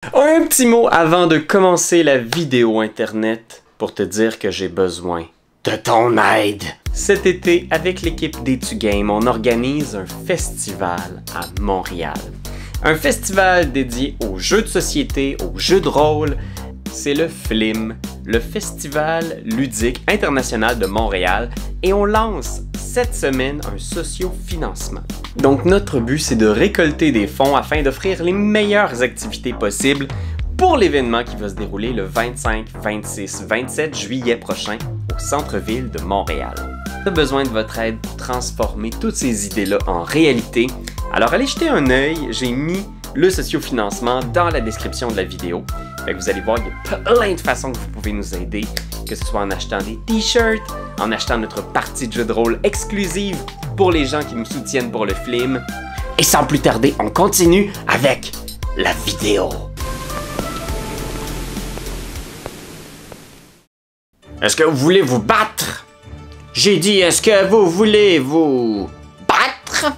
Un petit mot avant de commencer la vidéo internet pour te dire que j'ai besoin de ton aide. Cet été, avec l'équipe d'Etu-Game, on organise un festival à Montréal. Un festival dédié aux jeux de société, aux jeux de rôle. C'est le FLIM, le Festival ludique international de Montréal, et on lance cette semaine un socio-financement. Donc notre but, c'est de récolter des fonds afin d'offrir les meilleures activités possibles pour l'événement qui va se dérouler le 25, 26, 27 juillet prochain au centre-ville de Montréal. On a besoin de votre aide pour transformer toutes ces idées-là en réalité. Alors allez jeter un œil, j'ai mis le socio-financement dans la description de la vidéo. Fait que vous allez voir, il y a plein de façons que vous pouvez nous aider, que ce soit en achetant des t-shirts, en achetant notre partie de jeu de rôle exclusive pour les gens qui nous soutiennent pour le FLIM. Et sans plus tarder, on continue avec la vidéo. Est-ce que vous voulez vous battre? J'ai dit, est-ce que vous voulez vous battre?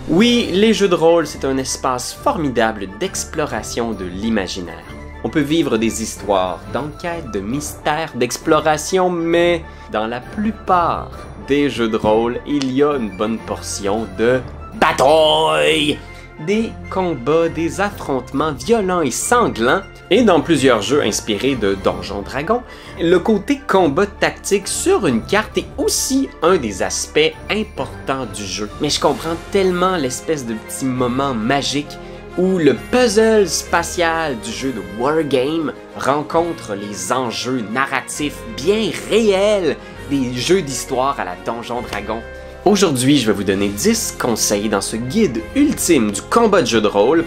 Oui, les jeux de rôle, c'est un espace formidable d'exploration de l'imaginaire. On peut vivre des histoires d'enquête, de mystère, d'exploration, mais dans la plupart des jeux de rôle, il y a une bonne portion de bataille, des combats, des affrontements violents et sanglants, et dans plusieurs jeux inspirés de Donjons Dragons, le côté combat tactique sur une carte est aussi un des aspects importants du jeu. Mais je comprends tellement l'espèce de petit moment magique où le puzzle spatial du jeu de Wargame rencontre les enjeux narratifs bien réels des jeux d'histoire à la Donjons Dragons. Aujourd'hui, je vais vous donner 10 conseils dans ce guide ultime du combat de jeu de rôle.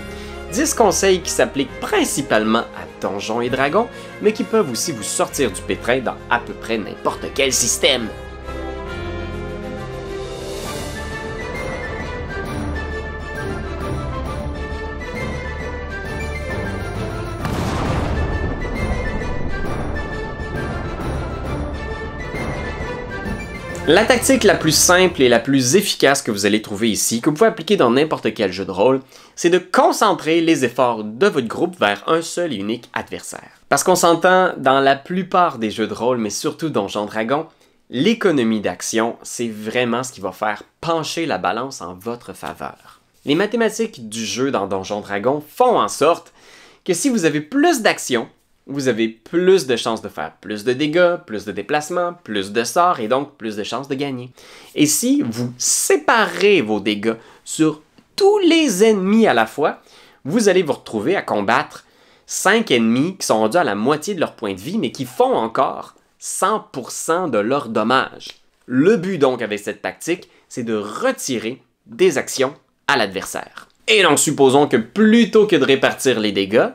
10 conseils qui s'appliquent principalement à Donjons et Dragons, mais qui peuvent aussi vous sortir du pétrin dans à peu près n'importe quel système. La tactique la plus simple et la plus efficace que vous allez trouver ici, que vous pouvez appliquer dans n'importe quel jeu de rôle, c'est de concentrer les efforts de votre groupe vers un seul et unique adversaire. Parce qu'on s'entend, dans la plupart des jeux de rôle, mais surtout Donjons Dragons, l'économie d'action, c'est vraiment ce qui va faire pencher la balance en votre faveur. Les mathématiques du jeu dans Donjons Dragons font en sorte que si vous avez plus d'action, vous avez plus de chances de faire plus de dégâts, plus de déplacements, plus de sorts et donc plus de chances de gagner. Et si vous séparez vos dégâts sur tous les ennemis à la fois, vous allez vous retrouver à combattre 5 ennemis qui sont rendus à la moitié de leur point de vie mais qui font encore 100% de leurs dommages. Le but donc avec cette tactique, c'est de retirer des actions à l'adversaire. Et donc supposons que plutôt que de répartir les dégâts,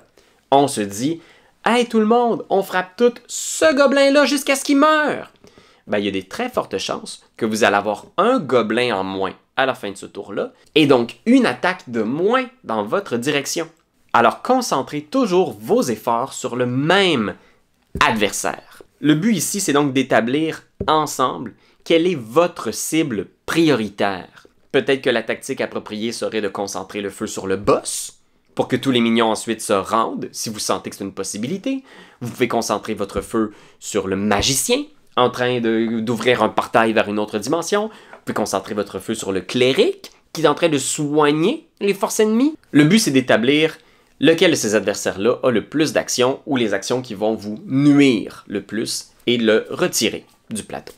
on se dit « Hey tout le monde, on frappe tout ce gobelin-là jusqu'à ce qu'il meure! » Ben, il y a des très fortes chances que vous allez avoir un gobelin en moins à la fin de ce tour-là, et donc une attaque de moins dans votre direction. Alors concentrez toujours vos efforts sur le même adversaire. Le but ici, c'est donc d'établir ensemble quelle est votre cible prioritaire. Peut-être que la tactique appropriée serait de concentrer le feu sur le boss, pour que tous les minions ensuite se rendent, si vous sentez que c'est une possibilité. Vous pouvez concentrer votre feu sur le magicien, en train d'ouvrir un portail vers une autre dimension. Vous pouvez concentrer votre feu sur le cléric, qui est en train de soigner les forces ennemies. Le but, c'est d'établir lequel de ces adversaires-là a le plus d'actions, ou les actions qui vont vous nuire le plus, et le retirer du plateau.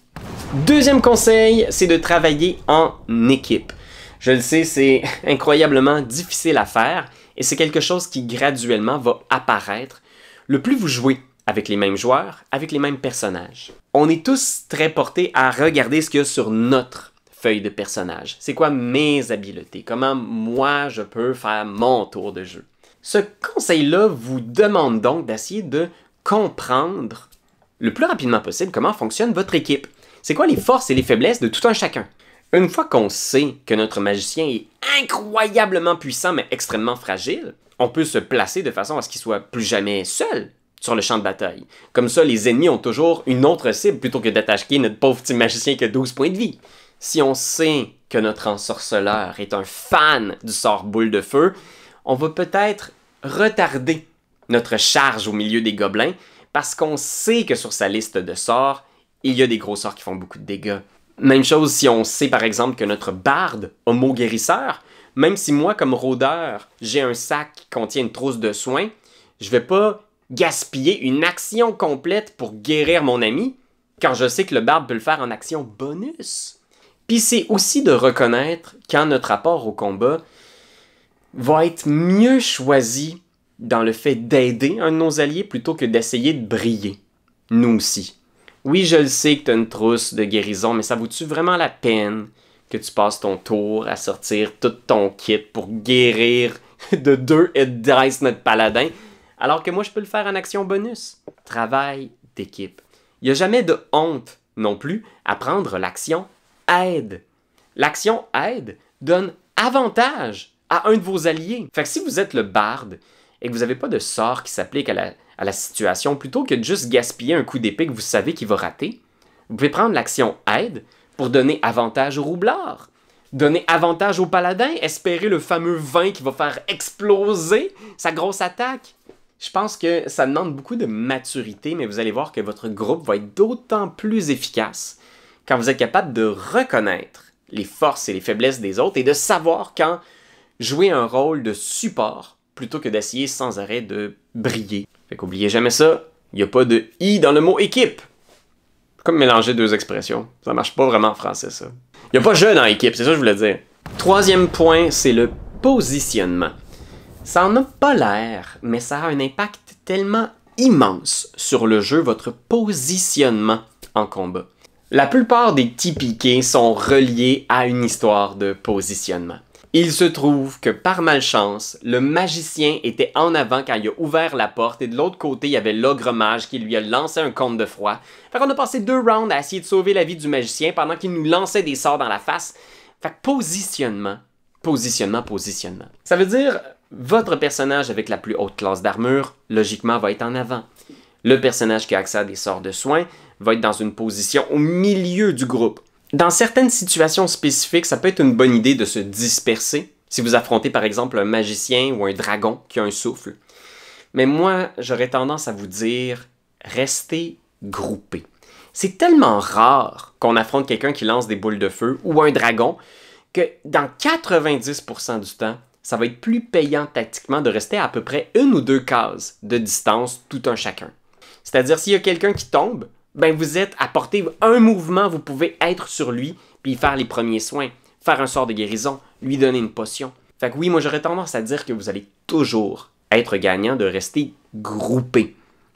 Deuxième conseil, c'est de travailler en équipe. Je le sais, c'est incroyablement difficile à faire, et c'est quelque chose qui graduellement va apparaître le plus vous jouez avec les mêmes joueurs, avec les mêmes personnages. On est tous très portés à regarder ce qu'il y a sur notre feuille de personnage. C'est quoi mes habiletés? Comment moi je peux faire mon tour de jeu? Ce conseil-là vous demande donc d'essayer de comprendre le plus rapidement possible comment fonctionne votre équipe. C'est quoi les forces et les faiblesses de tout un chacun? Une fois qu'on sait que notre magicien est incroyablement puissant mais extrêmement fragile, on peut se placer de façon à ce qu'il soit plus jamais seul sur le champ de bataille. Comme ça, les ennemis ont toujours une autre cible plutôt que d'attaquer notre pauvre petit magicien qui a 12 points de vie. Si on sait que notre ensorceleur est un fan du sort boule de feu, on va peut-être retarder notre charge au milieu des gobelins parce qu'on sait que sur sa liste de sorts, il y a des gros sorts qui font beaucoup de dégâts. Même chose si on sait par exemple que notre barde a mot guérisseur, même si moi comme rôdeur, j'ai un sac qui contient une trousse de soins, je vais pas gaspiller une action complète pour guérir mon ami quand je sais que le barde peut le faire en action bonus. Puis c'est aussi de reconnaître quand notre rapport au combat va être mieux choisi dans le fait d'aider un de nos alliés plutôt que d'essayer de briller. Nous aussi. Oui, je le sais que tu as une trousse de guérison, mais ça vaut-tu vraiment la peine que tu passes ton tour à sortir tout ton kit pour guérir de 2 hit dice notre paladin, alors que moi je peux le faire en action bonus? Travail d'équipe. Il n'y a jamais de honte non plus à prendre l'action aide. L'action aide donne avantage à un de vos alliés. Fait que si vous êtes le barde et que vous n'avez pas de sort qui s'applique à la situation, plutôt que de juste gaspiller un coup d'épée que vous savez qu'il va rater, vous pouvez prendre l'action aide pour donner avantage au roublard, donner avantage au paladin, espérer le fameux 20 qui va faire exploser sa grosse attaque. Je pense que ça demande beaucoup de maturité, mais vous allez voir que votre groupe va être d'autant plus efficace quand vous êtes capable de reconnaître les forces et les faiblesses des autres et de savoir quand jouer un rôle de support plutôt que d'essayer sans arrêt de briller. Fait qu'oubliez jamais ça, il n'y a pas de « i » dans le mot « équipe ». Comme mélanger deux expressions. Ça marche pas vraiment en français, ça. Il n'y a pas « je » dans « équipe », c'est ça que je voulais dire. Troisième point, c'est le positionnement. Ça en a pas l'air, mais ça a un impact tellement immense sur le jeu, votre positionnement en combat. La plupart des TPK sont reliés à une histoire de positionnement. Il se trouve que par malchance, le magicien était en avant quand il a ouvert la porte et de l'autre côté, il y avait l'ogre mage qui lui a lancé un compte de froid. Fait qu'on a passé 2 rounds à essayer de sauver la vie du magicien pendant qu'il nous lançait des sorts dans la face. Fait que positionnement. Ça veut dire, votre personnage avec la plus haute classe d'armure, logiquement, va être en avant. Le personnage qui a accès à des sorts de soins va être dans une position au milieu du groupe. Dans certaines situations spécifiques, ça peut être une bonne idée de se disperser si vous affrontez par exemple un magicien ou un dragon qui a un souffle. Mais moi, j'aurais tendance à vous dire, restez groupés. C'est tellement rare qu'on affronte quelqu'un qui lance des boules de feu ou un dragon que dans 90% du temps, ça va être plus payant tactiquement de rester à peu près 1 ou 2 cases de distance tout un chacun. C'est-à-dire s'il y a quelqu'un qui tombe, ben vous êtes à portée un mouvement, vous pouvez être sur lui, puis faire les premiers soins, faire un sort de guérison, lui donner une potion. Fait que oui, moi j'aurais tendance à dire que vous allez toujours être gagnant de rester groupé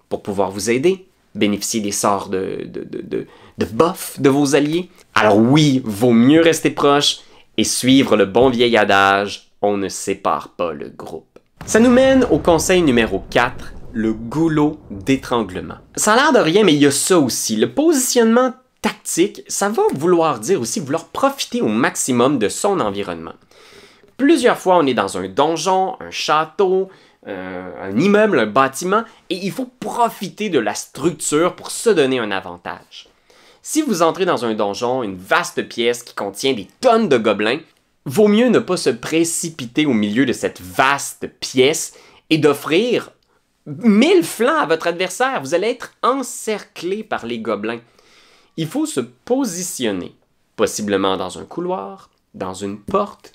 pour pouvoir vous aider, bénéficier des sorts de buff de vos alliés. Alors oui, vaut mieux rester proche et suivre le bon vieil adage, on ne sépare pas le groupe. Ça nous mène au conseil numéro 4, le goulot d'étranglement. Ça a l'air de rien, mais il y a ça aussi. Le positionnement tactique, ça va vouloir dire aussi vouloir profiter au maximum de son environnement. Plusieurs fois, on est dans un donjon, un château, un immeuble, un bâtiment, et il faut profiter de la structure pour se donner un avantage. Si vous entrez dans un donjon, une vaste pièce qui contient des tonnes de gobelins, vaut mieux ne pas se précipiter au milieu de cette vaste pièce et d'offrir 1000 flancs à votre adversaire. Vous allez être encerclé par les gobelins. Il faut se positionner, possiblement dans un couloir, dans une porte.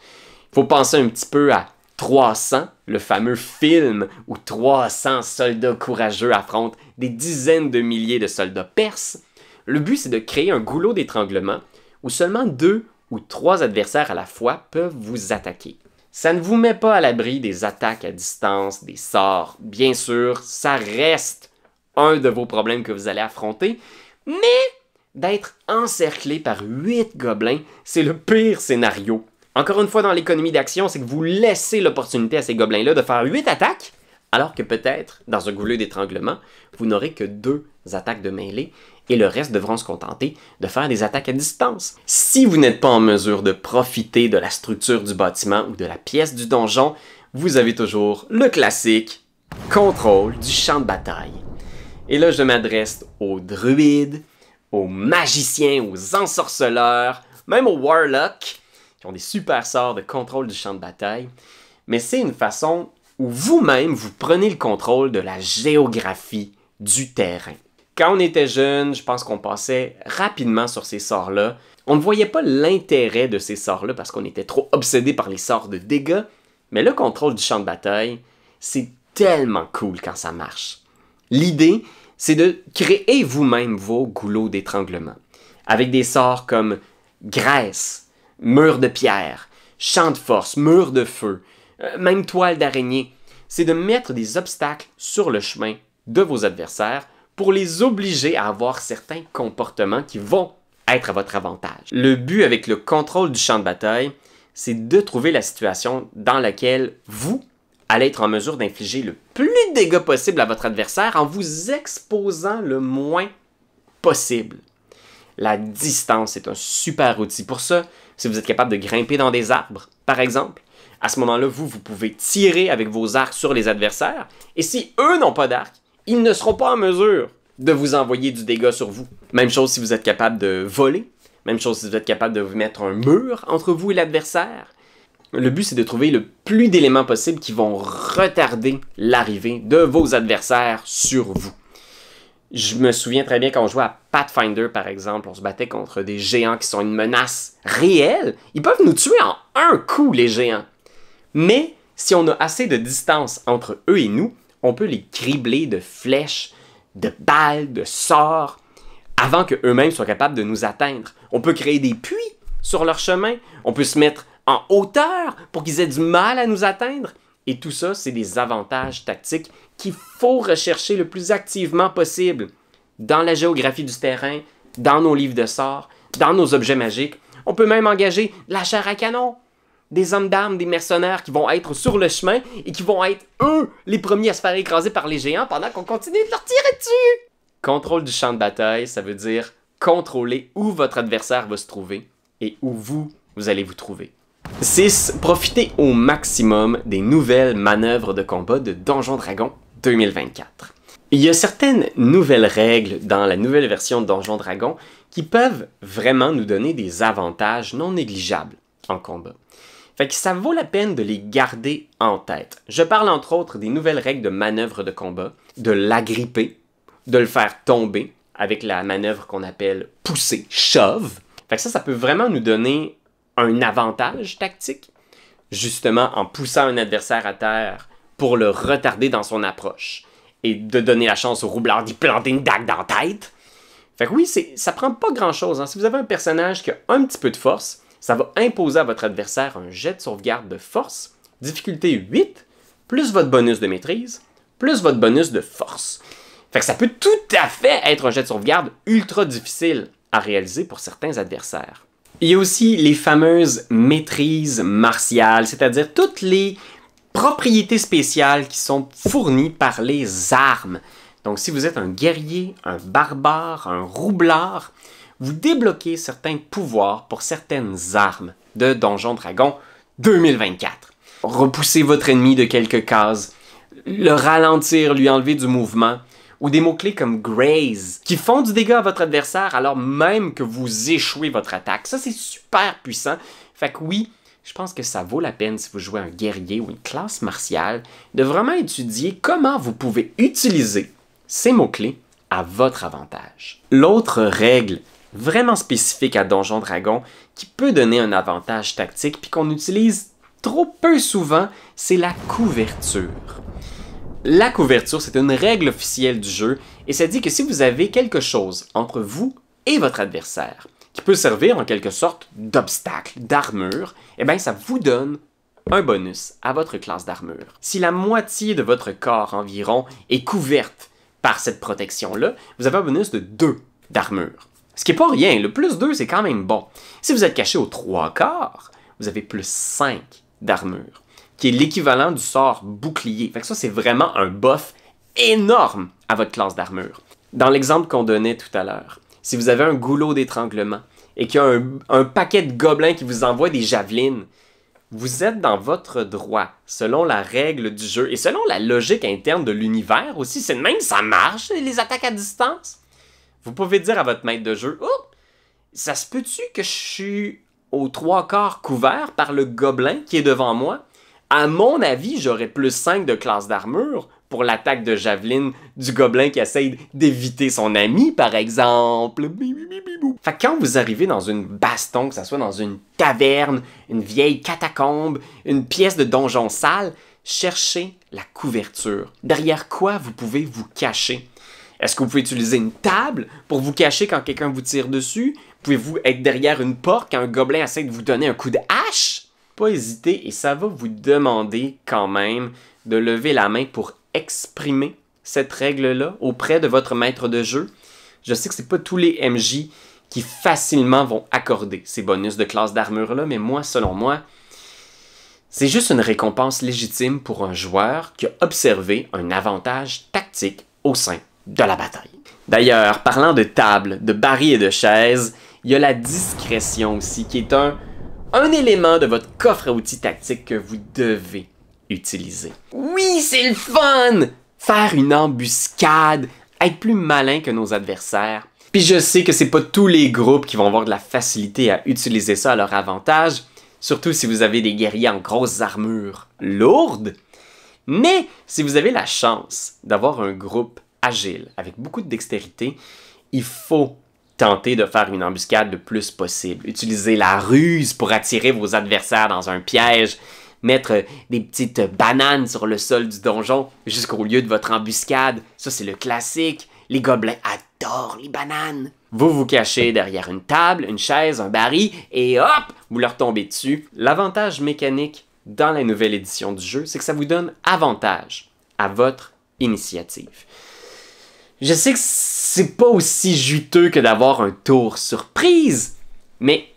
Il faut penser un petit peu à 300, le fameux film où 300 soldats courageux affrontent des dizaines de milliers de soldats perses. Le but, c'est de créer un goulot d'étranglement où seulement 2 ou 3 adversaires à la fois peuvent vous attaquer. Ça ne vous met pas à l'abri des attaques à distance, des sorts. Bien sûr, ça reste un de vos problèmes que vous allez affronter, mais d'être encerclé par 8 gobelins, c'est le pire scénario. Encore une fois, dans l'économie d'action, c'est que vous laissez l'opportunité à ces gobelins-là de faire 8 attaques, alors que peut-être, dans un goulot d'étranglement, vous n'aurez que 2 attaques de mêlée, et le reste devront se contenter de faire des attaques à distance. Si vous n'êtes pas en mesure de profiter de la structure du bâtiment ou de la pièce du donjon, vous avez toujours le classique contrôle du champ de bataille. Et là, je m'adresse aux druides, aux magiciens, aux ensorceleurs, même aux warlocks, qui ont des super sorts de contrôle du champ de bataille. Mais c'est une façon où vous-même vous prenez le contrôle de la géographie du terrain. Quand on était jeune, je pense qu'on passait rapidement sur ces sorts-là. On ne voyait pas l'intérêt de ces sorts-là parce qu'on était trop obsédé par les sorts de dégâts, mais le contrôle du champ de bataille, c'est tellement cool quand ça marche. L'idée, c'est de créer vous-même vos goulots d'étranglement, avec des sorts comme graisse, mur de pierre, champ de force, mur de feu, même toile d'araignée. C'est de mettre des obstacles sur le chemin de vos adversaires pour les obliger à avoir certains comportements qui vont être à votre avantage. Le but avec le contrôle du champ de bataille, c'est de trouver la situation dans laquelle vous allez être en mesure d'infliger le plus de dégâts possible à votre adversaire en vous exposant le moins possible. La distance est un super outil. Pour ça, si vous êtes capable de grimper dans des arbres, par exemple, à ce moment-là, vous pouvez tirer avec vos arcs sur les adversaires, et si eux n'ont pas d'arc, ils ne seront pas en mesure de vous envoyer du dégât sur vous. Même chose si vous êtes capable de voler, même chose si vous êtes capable de vous mettre un mur entre vous et l'adversaire. Le but, c'est de trouver le plus d'éléments possibles qui vont retarder l'arrivée de vos adversaires sur vous. Je me souviens très bien quand on jouait à Pathfinder, par exemple, on se battait contre des géants qui sont une menace réelle. Ils peuvent nous tuer en un coup, les géants. Mais si on a assez de distance entre eux et nous, on peut les cribler de flèches, de balles, de sorts, avant qu'eux-mêmes soient capables de nous atteindre. On peut créer des puits sur leur chemin, on peut se mettre en hauteur pour qu'ils aient du mal à nous atteindre. Et tout ça, c'est des avantages tactiques qu'il faut rechercher le plus activement possible dans la géographie du terrain, dans nos livres de sorts, dans nos objets magiques. On peut même engager de la chair à canon, des hommes d'armes, des mercenaires qui vont être sur le chemin et qui vont être, eux, les premiers à se faire écraser par les géants pendant qu'on continue de leur tirer dessus. Contrôle du champ de bataille, ça veut dire contrôler où votre adversaire va se trouver et où vous allez vous trouver. 6. Profitez au maximum des nouvelles manœuvres de combat de Donjons Dragons 2024. Il y a certaines nouvelles règles dans la nouvelle version de Donjons Dragons qui peuvent vraiment nous donner des avantages non négligeables en combat. Fait que ça vaut la peine de les garder en tête. Je parle entre autres des nouvelles règles de manœuvre de combat, de l'agripper, de le faire tomber avec la manœuvre qu'on appelle pousser, shove. Fait que ça peut vraiment nous donner un avantage tactique, justement en poussant un adversaire à terre pour le retarder dans son approche et de donner la chance au roublard d'y planter une dague dans la tête. Fait que oui, ça prend pas grand-chose. Hein. Si vous avez un personnage qui a un petit peu de force, ça va imposer à votre adversaire un jet de sauvegarde de force, difficulté 8, plus votre bonus de maîtrise, plus votre bonus de force. Fait que ça peut tout à fait être un jet de sauvegarde ultra difficile à réaliser pour certains adversaires. Il y a aussi les fameuses maîtrises martiales, c'est-à-dire toutes les propriétés spéciales qui sont fournies par les armes. Donc si vous êtes un guerrier, un barbare, un roublard, vous débloquez certains pouvoirs pour certaines armes de Donjons Dragons 2024. Repousser votre ennemi de quelques cases, le ralentir, lui enlever du mouvement, ou des mots-clés comme Graze, qui font du dégât à votre adversaire alors même que vous échouez votre attaque. Ça, c'est super puissant. Fait que oui, je pense que ça vaut la peine si vous jouez un guerrier ou une classe martiale, de vraiment étudier comment vous pouvez utiliser ces mots-clés à votre avantage. L'autre règle vraiment spécifique à Donjons Dragons qui peut donner un avantage tactique puis qu'on utilise trop peu souvent, c'est la couverture. La couverture, c'est une règle officielle du jeu et ça dit que si vous avez quelque chose entre vous et votre adversaire qui peut servir en quelque sorte d'obstacle, d'armure, eh bien ça vous donne un bonus à votre classe d'armure. Si la moitié de votre corps environ est couverte par cette protection-là, vous avez un bonus de 2 d'armure. Ce qui n'est pas rien, le plus 2 c'est quand même bon. Si vous êtes caché aux 3/4, vous avez plus 5 d'armure, qui est l'équivalent du sort bouclier. Fait que ça, c'est vraiment un buff énorme à votre classe d'armure. Dans l'exemple qu'on donnait tout à l'heure, si vous avez un goulot d'étranglement et qu'il y a un paquet de gobelins qui vous envoient des javelines, vous êtes dans votre droit, selon la règle du jeu et selon la logique interne de l'univers aussi. C'est de même, ça marche, les attaques à distance. Vous pouvez dire à votre maître de jeu, « Oh, ça se peut-tu que je suis aux 3/4 couvert par le gobelin qui est devant moi? À mon avis, j'aurais plus 5 de classe d'armure pour l'attaque de javeline du gobelin qui essaye d'éviter son ami, par exemple. Fait que quand vous arrivez dans une baston, que ce soit dans une taverne, une vieille catacombe, une pièce de donjon sale, cherchez la couverture. Derrière quoi vous pouvez vous cacher? Est-ce que vous pouvez utiliser une table pour vous cacher quand quelqu'un vous tire dessus? Pouvez-vous être derrière une porte quand un gobelin essaie de vous donner un coup de hache? Pas hésiter et ça va vous demander quand même de lever la main pour exprimer cette règle-là auprès de votre maître de jeu. Je sais que c'est pas tous les MJ qui facilement vont accorder ces bonus de classe d'armure-là, mais moi, selon moi, c'est juste une récompense légitime pour un joueur qui a observé un avantage tactique au sein de la bataille. D'ailleurs, parlant de table, de barils et de chaises, il y a la discrétion aussi, qui est un élément de votre coffre à outils tactique que vous devez utiliser. Oui, c'est le fun! Faire une embuscade, être plus malin que nos adversaires. Puis je sais que c'est pas tous les groupes qui vont avoir de la facilité à utiliser ça à leur avantage, surtout si vous avez des guerriers en grosses armures lourdes. Mais si vous avez la chance d'avoir un groupe agile, avec beaucoup de dextérité, il faut tenter de faire une embuscade le plus possible. Utilisez la ruse pour attirer vos adversaires dans un piège. Mettre des petites bananes sur le sol du donjon jusqu'au lieu de votre embuscade. Ça, c'est le classique. Les gobelins adorent les bananes. Vous vous cachez derrière une table, une chaise, un baril et hop, vous leur tombez dessus. L'avantage mécanique dans la nouvelle édition du jeu, c'est que ça vous donne avantage à votre initiative. Je sais que c'est pas aussi juteux que d'avoir un tour surprise, mais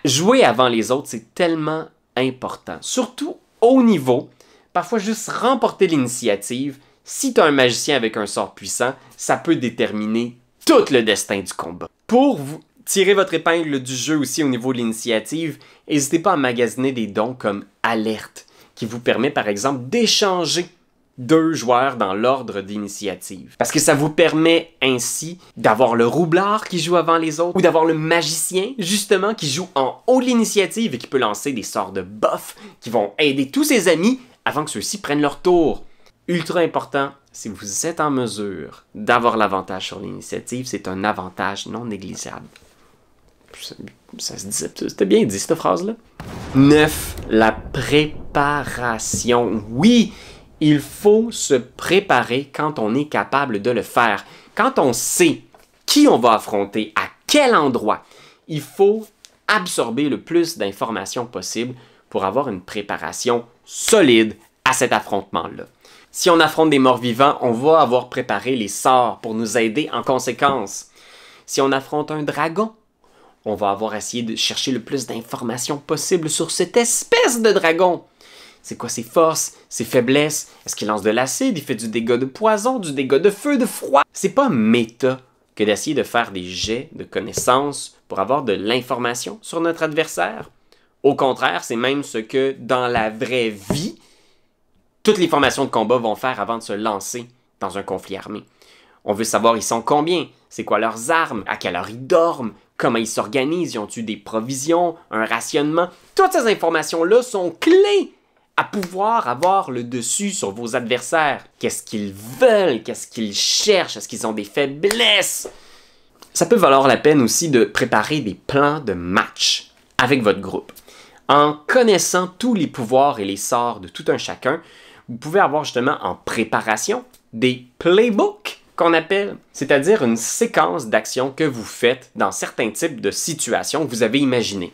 jouer avant les autres, c'est tellement important. Surtout au niveau, parfois juste remporter l'initiative, si tu as un magicien avec un sort puissant, ça peut déterminer tout le destin du combat. Pour vous tirer votre épingle du jeu aussi au niveau de l'initiative, n'hésitez pas à magasiner des dons comme Alerte, qui vous permet par exemple d'échanger 2 joueurs dans l'ordre d'initiative. Parce que ça vous permet ainsi d'avoir le roublard qui joue avant les autres, ou d'avoir le magicien, justement, qui joue en haut de l'initiative et qui peut lancer des sorts de buff qui vont aider tous ses amis avant que ceux-ci prennent leur tour. Ultra important, si vous êtes en mesure d'avoir l'avantage sur l'initiative, c'est un avantage non négligeable. Ça se dit, c'était bien dit cette phrase-là. 9. La préparation. Oui! Il faut se préparer quand on est capable de le faire. Quand on sait qui on va affronter, à quel endroit, il faut absorber le plus d'informations possible pour avoir une préparation solide à cet affrontement-là. Si on affronte des morts-vivants, on va avoir préparé les sorts pour nous aider en conséquence. Si on affronte un dragon, on va avoir essayé de chercher le plus d'informations possible sur cette espèce de dragon. C'est quoi ses forces, ses faiblesses? Est-ce qu'il lance de l'acide? Il fait du dégât de poison, du dégât de feu, de froid? C'est pas méta que d'essayer de faire des jets de connaissances pour avoir de l'information sur notre adversaire. Au contraire, c'est même ce que, dans la vraie vie, toutes les formations de combat vont faire avant de se lancer dans un conflit armé. On veut savoir ils sont combien, c'est quoi leurs armes, à quelle heure ils dorment, comment ils s'organisent, ils ont-tu des provisions, un rationnement. Toutes ces informations-là sont clés à pouvoir avoir le dessus sur vos adversaires. Qu'est-ce qu'ils veulent? Qu'est-ce qu'ils cherchent? Est-ce qu'ils ont des faiblesses? Ça peut valoir la peine aussi de préparer des plans de match avec votre groupe. En connaissant tous les pouvoirs et les sorts de tout un chacun, vous pouvez avoir justement en préparation des playbooks qu'on appelle, c'est-à-dire une séquence d'actions que vous faites dans certains types de situations que vous avez imaginées.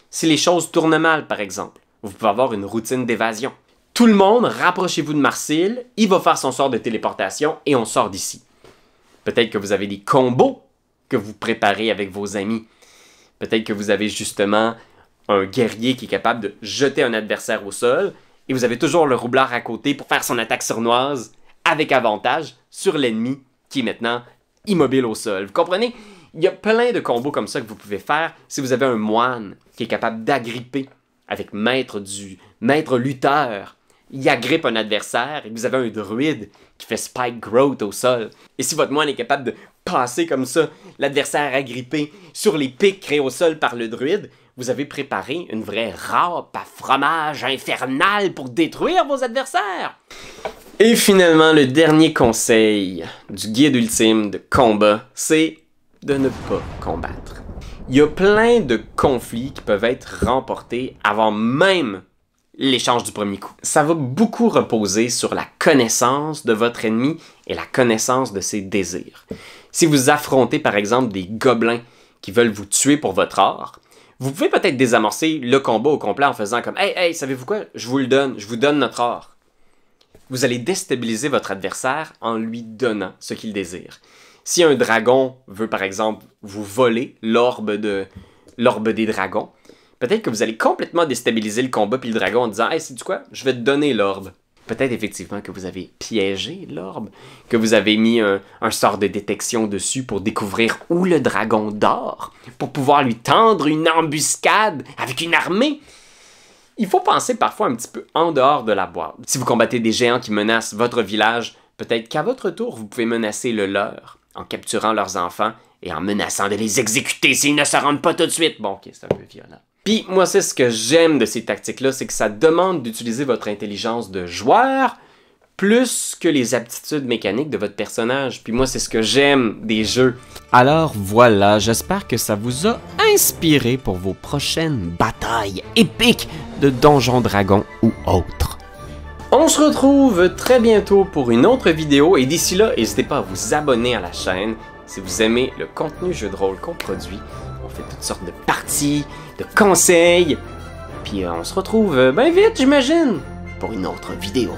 Si les choses tournent mal, par exemple, vous pouvez avoir une routine d'évasion. Tout le monde, rapprochez-vous de Marcille, il va faire son sort de téléportation et on sort d'ici. Peut-être que vous avez des combos que vous préparez avec vos amis. Peut-être que vous avez justement un guerrier qui est capable de jeter un adversaire au sol et vous avez toujours le roublard à côté pour faire son attaque sournoise avec avantage sur l'ennemi qui est maintenant immobile au sol. Vous comprenez? Il y a plein de combos comme ça que vous pouvez faire si vous avez un moine qui est capable d'agripper avec maître lutteur. Il agrippe un adversaire et vous avez un druide qui fait spike growth au sol. Et si votre moine est capable de passer comme ça l'adversaire agrippé sur les pics créés au sol par le druide, vous avez préparé une vraie râpe à fromage infernale pour détruire vos adversaires. Et finalement, le dernier conseil du guide ultime de combat, c'est de ne pas combattre. Il y a plein de conflits qui peuvent être remportés avant même l'échange du premier coup. Ça va beaucoup reposer sur la connaissance de votre ennemi et la connaissance de ses désirs. Si vous affrontez par exemple des gobelins qui veulent vous tuer pour votre or, vous pouvez peut-être désamorcer le combat au complet en faisant comme « Hey, savez-vous quoi? Je vous le donne, je vous donne notre or. » Vous allez déstabiliser votre adversaire en lui donnant ce qu'il désire. Si un dragon veut par exemple vous voler l'orbe des dragons, peut-être que vous allez complètement déstabiliser le combat puis le dragon en disant « Hey, sais-tu quoi? Je vais te donner l'orbe. » Peut-être effectivement que vous avez piégé l'orbe, que vous avez mis un sort de détection dessus pour découvrir où le dragon dort, pour pouvoir lui tendre une embuscade avec une armée. Il faut penser parfois un petit peu en dehors de la boîte. Si vous combattez des géants qui menacent votre village, peut-être qu'à votre tour, vous pouvez menacer le leur en capturant leurs enfants et en menaçant de les exécuter s'ils ne se rendent pas tout de suite. Bon, ok, c'est un peu violent. Puis moi, c'est ce que j'aime de ces tactiques-là, c'est que ça demande d'utiliser votre intelligence de joueur plus que les aptitudes mécaniques de votre personnage. Puis moi, c'est ce que j'aime des jeux. Alors voilà, j'espère que ça vous a inspiré pour vos prochaines batailles épiques de Donjons Dragons ou autres. On se retrouve très bientôt pour une autre vidéo et d'ici là, n'hésitez pas à vous abonner à la chaîne si vous aimez le contenu jeu de rôle qu'on produit. On fait toutes sortes de parties, de conseils, puis on se retrouve bien vite, j'imagine, pour une autre vidéo.